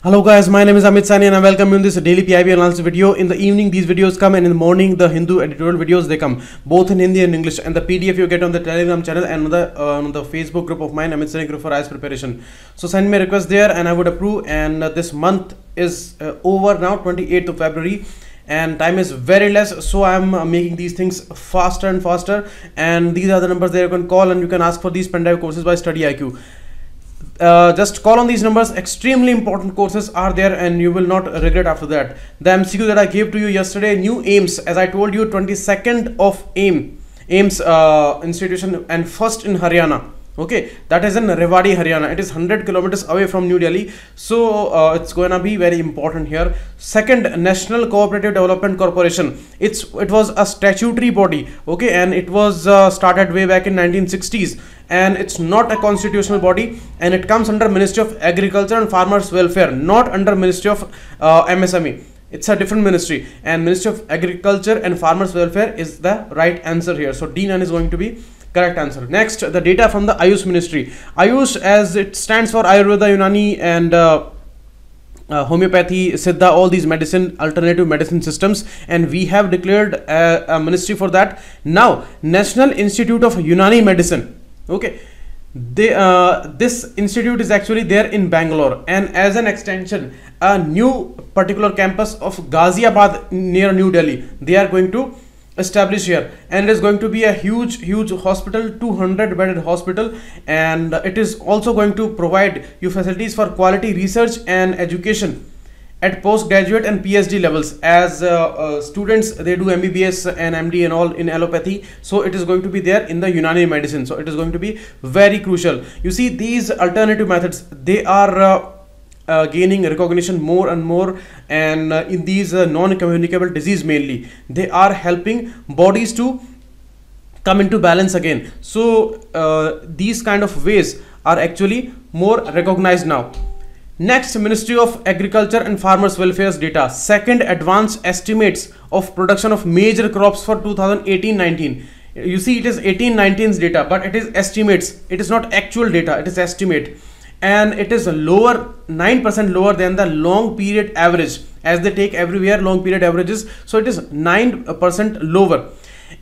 Hello guys, my name is Amit Sani and I welcome you in this daily PIB analysis video. In the evening these videos come and in the morning the Hindu editorial videos they come both in Hindi and English, and the PDF you get on the Telegram channel and on the Facebook group of mine, Amit Sani Group for IAS Preparation. So send me a request there and I would approve. And this month is over now, 28th of February, and time is very less, so I am making these things faster and faster, and these are the numbers that you can call and you can ask for these pen drive courses by StudyIQ. Just call on these numbers. Extremely important courses are there and you will not regret after that. The MCQ that I gave to you yesterday, new AIMS, as I told you, 22nd of AIMS institution, and first in Haryana. Okay, that is in Rewari, Haryana. It is 100 kilometers away from New Delhi, so it's going to be very important here. Second, National Cooperative Development Corporation. It was a statutory body, okay, and it was started way back in 1960s, and it's not a constitutional body, and it comes under Ministry of Agriculture and Farmers Welfare, not under Ministry of MSME. It's a different ministry, and Ministry of Agriculture and Farmers Welfare is the right answer here. So D9 is going to be correct answer. Next, the data from the AYUSH ministry. AYUSH, as it stands for Ayurveda, Unani, and homeopathy, Siddha, all these alternative medicine systems, and we have declared a ministry for that. Now, National Institute of Unani Medicine. Okay, this institute is actually there in Bangalore, and as an extension, a new particular campus of Ghaziabad near New Delhi they are going to establish here, and it is going to be a huge hospital, 200 bedded hospital, and it is also going to provide you facilities for quality research and education at postgraduate and PhD levels. As students, they do MBBS and MD and all in allopathy, so it is going to be there in the Unani medicine, so it is going to be very crucial. You see, these alternative methods, they are gaining recognition more and more, and in these non-communicable disease mainly, they are helping bodies to come into balance again. So these kind of ways are actually more recognized now. Next, Ministry of Agriculture and Farmers Welfare's data. Second, advanced estimates of production of major crops for 2018-19. You see, it is 18-19's data, but it is estimates. It is not actual data, it is estimate, and it is lower, 9% lower than the long period average, as they take everywhere long period averages, so it is 9% lower.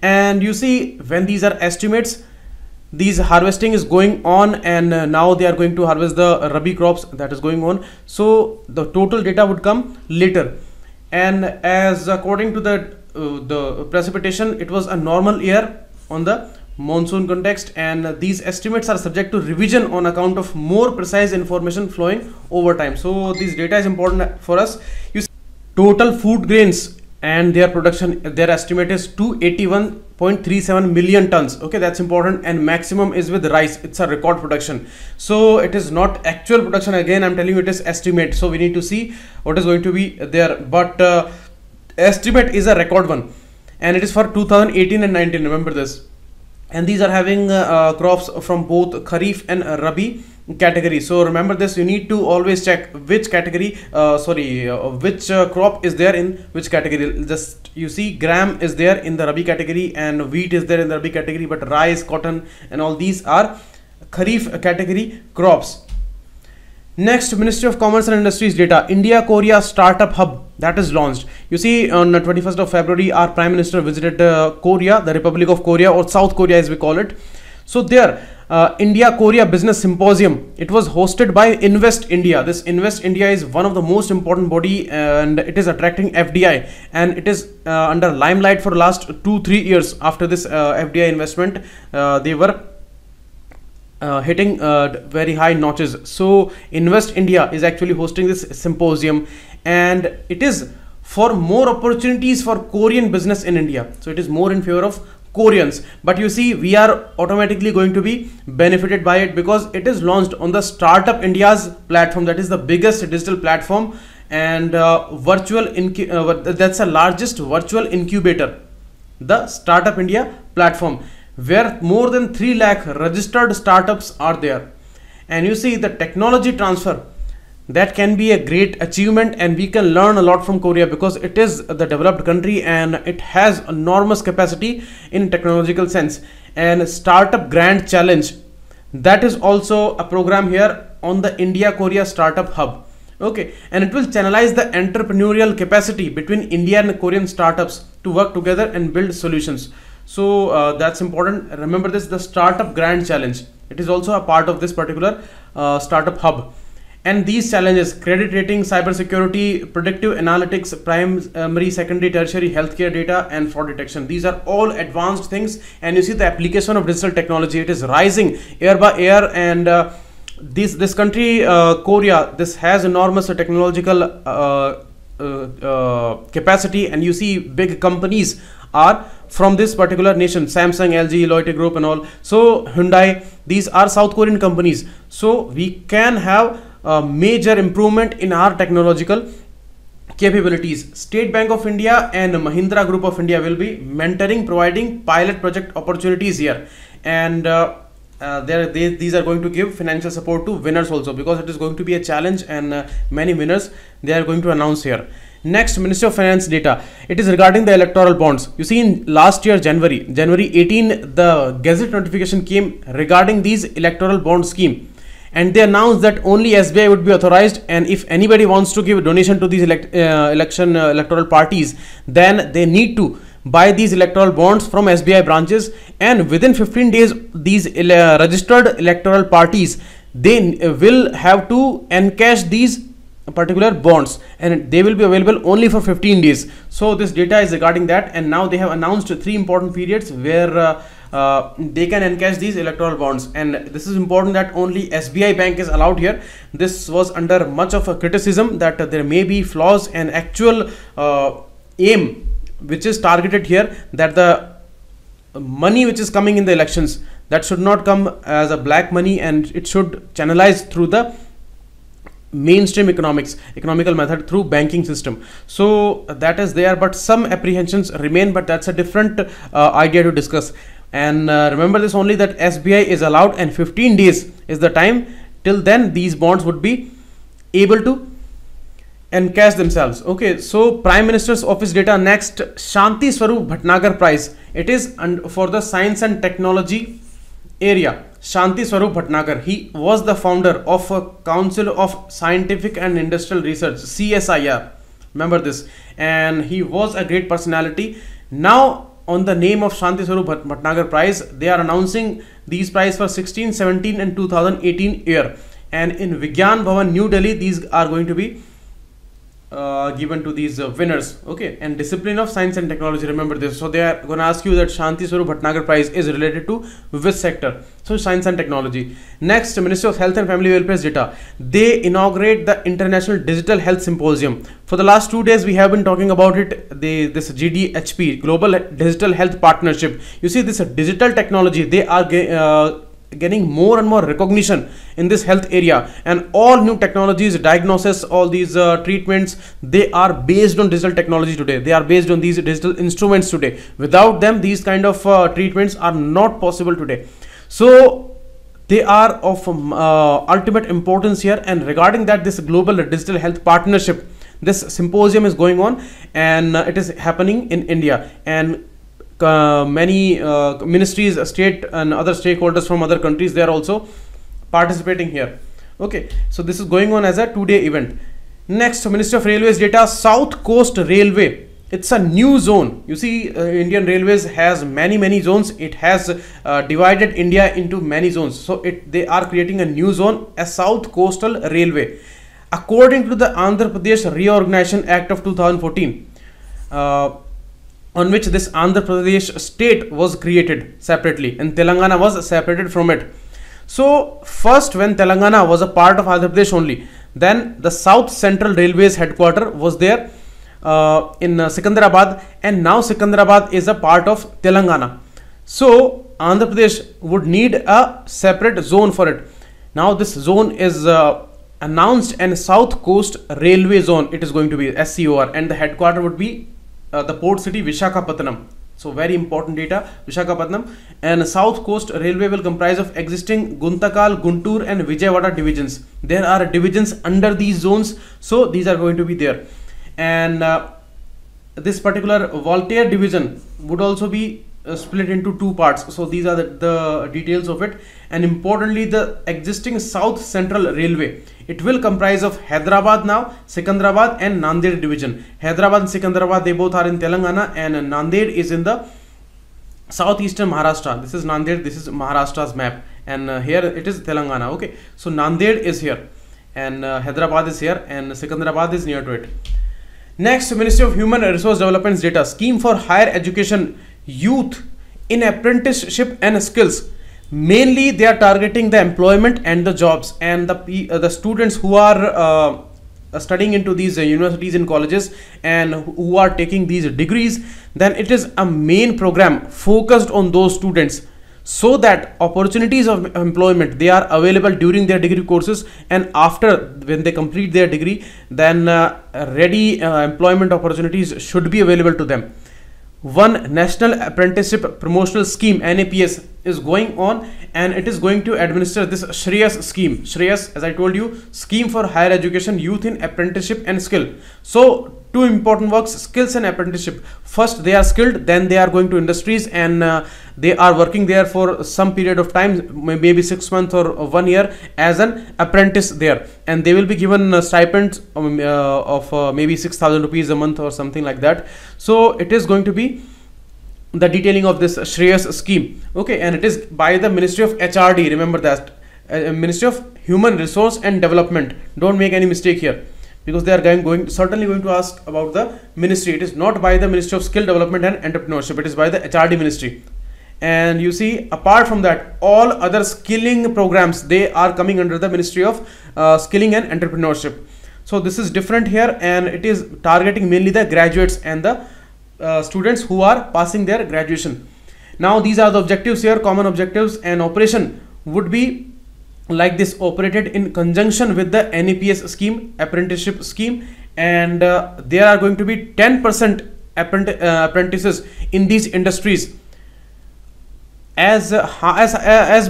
And you see, when these are estimates, these harvesting is going on, and now they are going to harvest the rabi crops that is going on, so the total data would come later. And as according to the precipitation, it was a normal year on the monsoon context, and these estimates are subject to revision on account of more precise information flowing over time. So this data is important for us. You see, total food grains and their production, their estimate is 281.37 million tons. Okay, that's important, and maximum is with rice. It's a record production, so it is not actual production. Again, I'm telling you, it is estimate, so we need to see what is going to be there, but estimate is a record one, and it is for 2018 and 19, remember this. And these are having crops from both Kharif and Rabi category. So remember this, you need to always check which category, which crop is there in which category. Just you see, gram is there in the Rabi category and wheat is there in the Rabi category, but rice, cotton and all these are Kharif category crops. Next, Ministry of Commerce and Industries data. India Korea Startup Hub, that is launched. You see, on 21st of February, our Prime Minister visited Korea, the Republic of Korea, or South Korea as we call it. So there, India Korea Business Symposium, it was hosted by Invest India. This Invest India is one of the most important body, and it is attracting FDI, and it is under limelight for the last 2-3 years. After this FDI investment, they were hitting very high notches. So Invest India is actually hosting this symposium, and it is for more opportunities for Korean business in India. So it is more in favor of Koreans, but you see, we are automatically going to be benefited by it because it is launched on the Startup India's platform, that is the biggest digital platform, and that's the largest virtual incubator, the Startup India platform, where more than 3 lakh registered startups are there. And you see, the technology transfer, that can be a great achievement, and we can learn a lot from Korea because it is the developed country and it has enormous capacity in technological sense. And Startup Grand Challenge, that is also a program here on the India Korea Startup Hub. Okay, and it will channelize the entrepreneurial capacity between Indian and Korean startups to work together and build solutions. So that's important. Remember this, the Startup Grand Challenge. It is also a part of this particular startup hub. And these challenges: credit rating, cybersecurity, predictive analytics, primary, secondary, tertiary healthcare data, and fraud detection. These are all advanced things. And you see the application of digital technology, it is rising year by year. And this country, Korea, this has enormous technological capacity, and you see big companies are from this particular nation: Samsung, LG, Lotte Group and all. So Hyundai, these are South Korean companies. So we can have a major improvement in our technological capabilities. State Bank of India and Mahindra Group of India will be mentoring, providing pilot project opportunities here. And these are going to give financial support to winners also, because it is going to be a challenge, and many winners they are going to announce here. Next, Ministry of Finance data. It is regarding the electoral bonds. You see, in last year January 18, the Gazette notification came regarding these electoral bond scheme, and they announced that only SBI would be authorized, and if anybody wants to give a donation to these electoral parties, then they need to buy these electoral bonds from SBI branches, and within 15 days these registered electoral parties, they will have to encash these particular bonds, and they will be available only for 15 days. So this data is regarding that, and now they have announced 3 important periods where they can encash these electoral bonds. And this is important that only SBI Bank is allowed here. This was under much of a criticism that there may be flaws, and actual aim which is targeted here, that the money which is coming in the elections, that should not come as a black money, and it should channelize through the mainstream economical method through banking system. So that is there, but some apprehensions remain, but that's a different idea to discuss. And remember this only, that SBI is allowed, and 15 days is the time. Till then these bonds would be able to encash themselves. Okay, so Prime Minister's Office data. Next, Shanti Swarup Bhatnagar Prize. It is for the science and technology area. Shanti Swarup Bhatnagar, he was the founder of a Council of Scientific and Industrial Research, CSIR. Remember this, and he was a great personality. Now on the name of Shanti Swarup Bhatnagar Prize, they are announcing these prize for 16, 17 and 2018 year, and in Vigyan Bhavan, New Delhi, these are going to be given to these winners. Okay, and discipline of science and technology, remember this. So they are going to ask you that Shanti Swarup Bhatnagar Prize is related to which sector? So science and technology. Next, Ministry of Health and Family Welfare data. They inaugurate the International Digital Health Symposium. For the last 2 days we have been talking about it, this GDHP, Global Digital Health Partnership. You see, this digital technology, they are getting more and more recognition in this health area, and all new technologies, diagnosis, all these treatments, they are based on digital technology today. They are based on these digital instruments today. Without them, these kind of treatments are not possible today. So they are of ultimate importance here. And regarding that, this Global Digital Health Partnership, this symposium is going on, and it is happening in India, and many ministries, state and other stakeholders from other countries, they are also participating here. Okay, so this is going on as a 2-day event. Next, Ministry of Railways data. South Coast Railway, it's a new zone. You see, Indian Railways has many zones. It has divided India into many zones. So they are creating a new zone, a South Coastal Railway, according to the Andhra Pradesh Reorganization Act of 2014. On which this Andhra Pradesh state was created separately, and Telangana was separated from it. So first, when Telangana was a part of Andhra Pradesh only, then the South Central Railways headquarter was there in Secunderabad, and now Secunderabad is a part of Telangana. So Andhra Pradesh would need a separate zone for it. Now this zone is announced, and South Coast Railway Zone it is going to be, SCOR, and the headquarter would be the port city Visakhapatnam. So very important data, Visakhapatnam. And South Coast Railway will comprise of existing Guntakal, Guntur and Vijayawada divisions. There are divisions under these zones, so these are going to be there. And this particular Voltaire division would also be split into two parts. So these are the details of it. And importantly, the existing South Central Railway, it will comprise of Hyderabad now, Secunderabad and Nanded division. Hyderabad and Secunderabad, they both are in Telangana, and Nanded is in the southeastern Maharashtra. This is Nanded, this is Maharashtra's map, and here it is Telangana. Okay, so Nanded is here, and Hyderabad is here, and Secunderabad is near to it. Next, Ministry of Human Resource Development's data, scheme for higher education youth in apprenticeship and skills. Mainly they are targeting the employment and the jobs, and the students who are studying into these universities and colleges and who are taking these degrees, then it is a main program focused on those students, so that opportunities of employment, they are available during their degree courses, and after, when they complete their degree, then ready employment opportunities should be available to them. One National Apprenticeship Promotional Scheme, NAPS, is going on, and it is going to administer this Shreyas scheme. Shreyas, as I told you, scheme for higher education youth in apprenticeship and skill. So two important works, skills and apprenticeship. First they are skilled, then they are going to industries, and they are working there for some period of time, maybe 6 months or 1 year as an apprentice there, and they will be given stipends of maybe 6,000 rupees a month or something like that. So it is going to be the detailing of this Shreyas scheme. Okay, and it is by the Ministry of HRD. Remember that, Ministry of Human Resource and Development. Don't make any mistake here, because they are certainly going to ask about the ministry. It is not by the Ministry of Skill Development and Entrepreneurship, it is by the HRD ministry. And you see, apart from that, all other skilling programs, they are coming under the Ministry of Skilling and Entrepreneurship. So this is different here, and it is targeting mainly the graduates and the students who are passing their graduation. Now these are the objectives here, common objectives, and operation would be like this, operated in conjunction with the NAPS scheme, apprenticeship scheme, and there are going to be 10% apprentices in these industries. As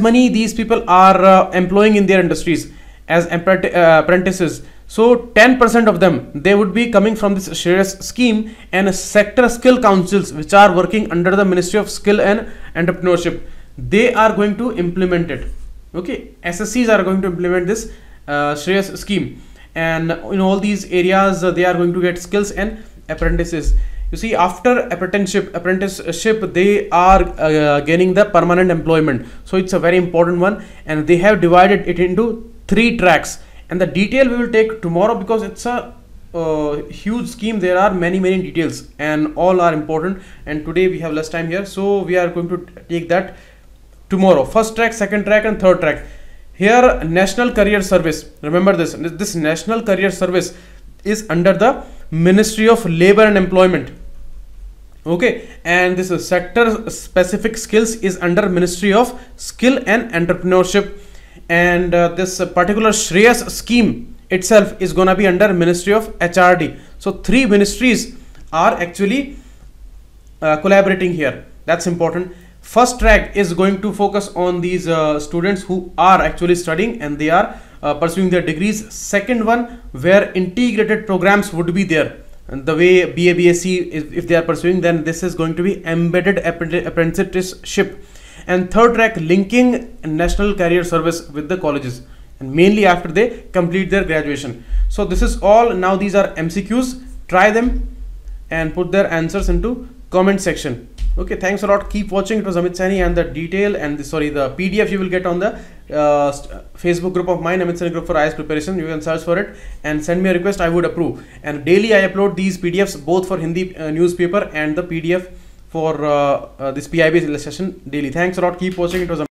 many these people are employing in their industries as apprentices, so 10% of them, they would be coming from this Shreyas scheme, and sector skill councils which are working under the Ministry of Skill and Entrepreneurship, they are going to implement it. Okay, SSCs are going to implement this Shreyas scheme, and in all these areas they are going to get skills and apprentices. You see, after apprenticeship, they are gaining the permanent employment. So it's a very important one, and they have divided it into 3 tracks, and the detail we will take tomorrow, because it's a huge scheme. There are many details, and all are important, and today we have less time here, so we are going to take that tomorrow. First track, second track, and third track. Here, National Career Service, remember this National Career Service is under the Ministry of Labor and Employment. Okay, and this is sector specific skills is under Ministry of Skill and Entrepreneurship, and this particular Shreyas scheme itself is gonna be under Ministry of HRD. So 3 ministries are actually collaborating here. That's important. First track is going to focus on these students who are actually studying and they are pursuing their degrees. Second one, where integrated programs would be there, and the way BA BSc if they are pursuing, then this is going to be embedded apprenticeship. And third track, linking National Career Service with the colleges, and mainly after they complete their graduation. So this is all. Now these are MCQs. Try them and put their answers into comment section. Okay, thanks a lot. Keep watching. It was Amit Saini, and the detail and the PDF you will get on the Facebook group of mine, Amit Saini group for IAS preparation. You can search for it and send me a request. I would approve. And daily I upload these PDFs both for Hindi newspaper and the PDF for this PIB session daily. Thanks a lot. Keep watching. It was